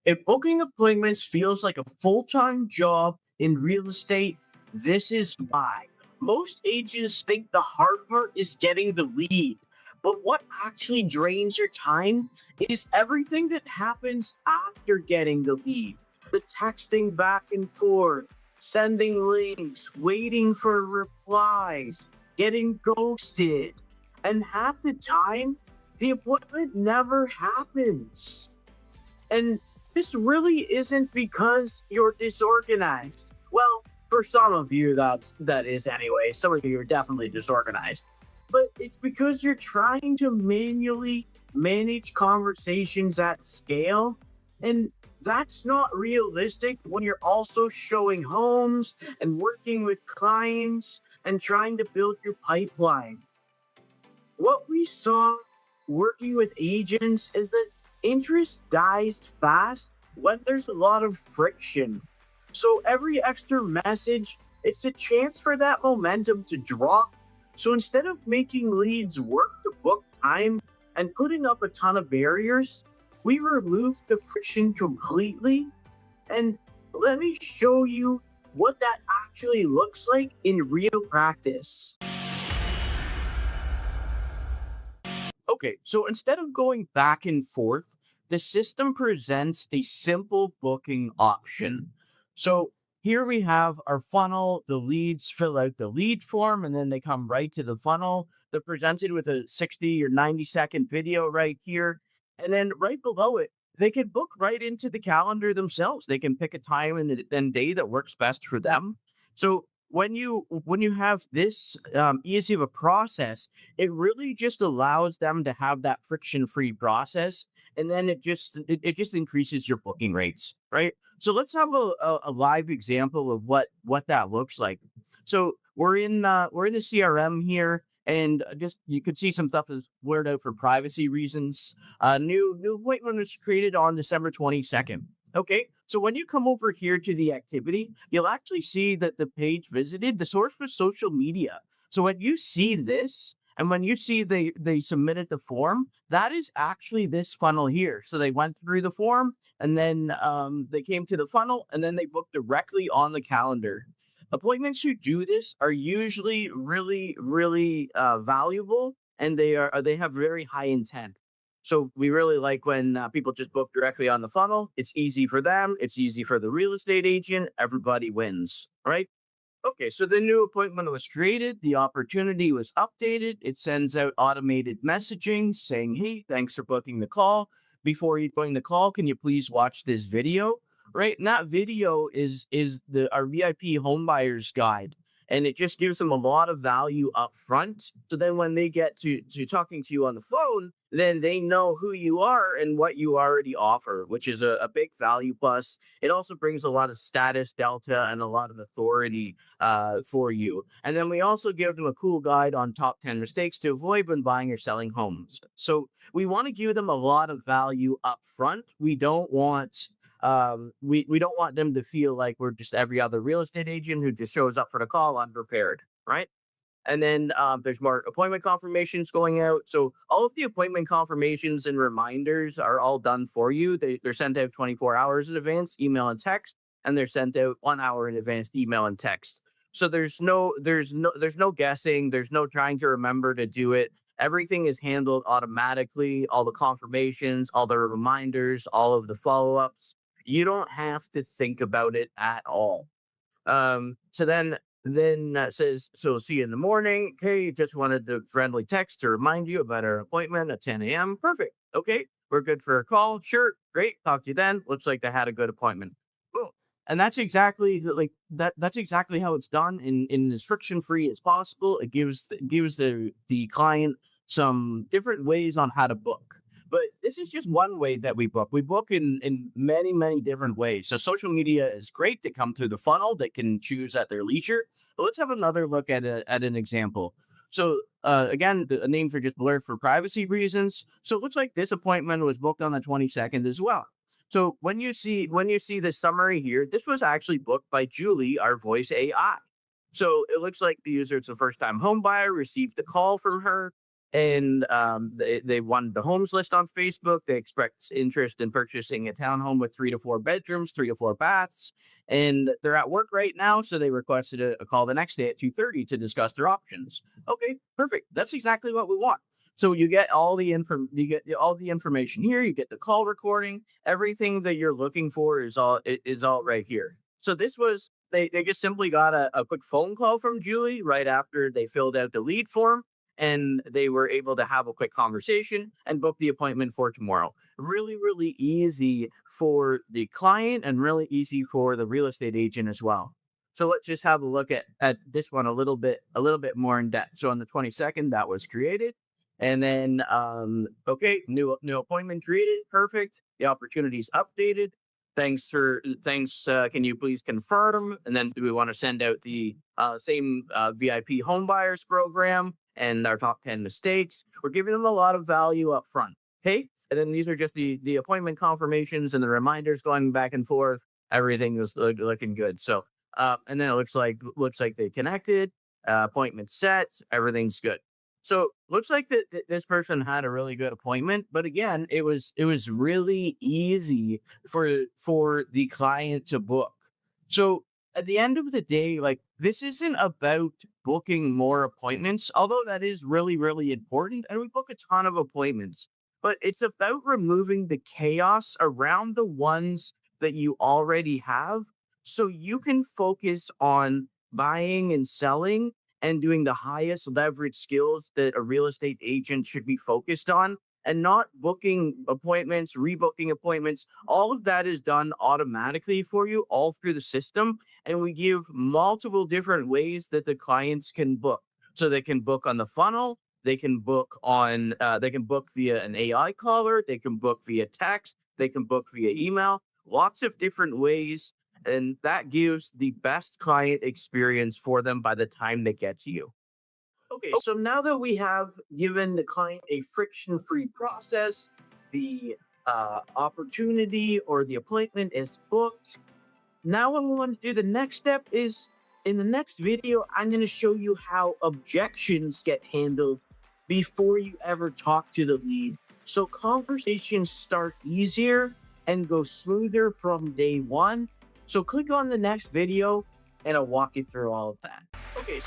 If booking appointments feels like a full time job in real estate, this is why. Most agents think the hard part is getting the lead, but what actually drains your time is everything that happens after getting the lead. The texting back and forth, sending links, waiting for replies, getting ghosted. And half the time, the appointment never happens. And this really isn't because you're disorganized. Well, for some of you that is anyway. Some of you are definitely disorganized. But it's because you're trying to manually manage conversations at scale, and that's not realistic when you're also showing homes and working with clients and trying to build your pipeline. What we saw working with agents is that interest dies fast when there's a lot of friction. So every extra message, it's a chance for that momentum to drop. So instead of making leads work to book time and putting up a ton of barriers, we remove the friction completely. And let me show you what that actually looks like in real practice. Okay, so instead of going back and forth, the system presents a simple booking option. So here we have our funnel, the leads fill out the lead form, and then they come right to the funnel. They're presented with a 60 or 90-second video right here. And then right below it, they can book right into the calendar themselves. They can pick a time and day that works best for them. So when you have this easy of a process, it really just allows them to have that friction-free process, and then it just increases your booking rates, right? So let's have a live example of what that looks like. So we're in the CRM here, and just you could see some stuff is blurred out for privacy reasons. New appointment was created on December 22nd. Okay, so when you come over here to the activity, you'll actually see that the page visited, the source was social media. So when you see this, and when you see they submitted the form, that is actually this funnel here. So they went through the form, and then they came to the funnel, and then they booked directly on the calendar. Appointments who do this are usually really valuable, and they have very high intent. So we really like when people just book directly on the funnel. It's easy for them. It's easy for the real estate agent. Everybody wins, right? Okay, so the new appointment was created. The opportunity was updated. It sends out automated messaging saying, "Hey, thanks for booking the call. Before you join the call, can you please watch this video?" Right? And that video is the our VIP home buyers guide. And it just gives them a lot of value up front. So then when they get to talking to you on the phone, then they know who you are and what you already offer, which is a big value plus. It also brings a lot of status delta and a lot of authority for you. And then we also give them a cool guide on top 10 mistakes to avoid when buying or selling homes. So we want to give them a lot of value up front. We don't want them to feel like we're just every other real estate agent who just shows up for the call unprepared, right? And then there's more appointment confirmations going out. So all of the appointment confirmations and reminders are all done for you. They're sent out 24 hours in advance, email and text, and they're sent out 1 hour in advance, email and text. So there's no guessing. There's no trying to remember to do it. Everything is handled automatically. All the confirmations, all the reminders, all of the follow ups. You don't have to think about it at all. So then says, so see you in the morning. Okay, just wanted the friendly text to remind you about our appointment at 10 a.m. Perfect. Okay, we're good for a call. Sure, great. Talk to you then. Looks like they had a good appointment. Boom. And that's exactly like that. That's exactly how it's done in as friction free as possible. It gives the client some different ways on how to book. But this is just one way that we book. We book in many different ways. So social media is great to come through the funnel. They can choose at their leisure. But let's have another look at an example. So again, a name for just blurred for privacy reasons. So it looks like this appointment was booked on the 22nd as well. So when you see the summary here, this was actually booked by Julie, our voice AI. So it looks like the user, it's a first time home buyer, received the call from her. And they wanted the homes list on Facebook. They expressed interest in purchasing a townhome with 3 to 4 bedrooms, 3 to 4 baths, and they're at work right now, so they requested a call the next day at 2:30 to discuss their options. Okay, perfect. That's exactly what we want. So you get all the information here. You get the call recording. Everything that you're looking for is all right here. So this was they just simply got a quick phone call from Julie right after they filled out the lead form, and they were able to have a quick conversation and book the appointment for tomorrow. Really, really easy for the client and really easy for the real estate agent as well. So let's just have a look at this one a little bit more in depth. So on the 22nd, that was created. And then okay, new appointment created. Perfect. The opportunity's updated. Thanks. Can you please confirm? And then do we want to send out the same VIP home buyers program and our top 10 mistakes? We're giving them a lot of value up front. Okay. And then these are just the appointment confirmations and the reminders going back and forth. Everything is looking good. So and then it looks like they connected, appointment set, everything's good. So looks like that this person had a really good appointment, but again, it was really easy for the client to book. So at the end of the day, like this isn't about booking more appointments, although that is really, really important. And we book a ton of appointments, but it's about removing the chaos around the ones that you already have so you can focus on buying and selling and doing the highest leverage skills that a real estate agent should be focused on, and not booking appointments, rebooking appointments. All of that is done automatically for you all through the system. And we give multiple different ways that the clients can book. So they can book on the funnel, they can book via an AI caller, they can book via text, they can book via email, lots of different ways, and that gives the best client experience for them by the time they get to you. Okay, so now that we have given the client a friction free process, the opportunity or the appointment is booked. Now, what we want to do, the next step is in the next video, I'm going to show you how objections get handled before you ever talk to the lead. So conversations start easier and go smoother from day one. So click on the next video and I'll walk you through all of that. Okay.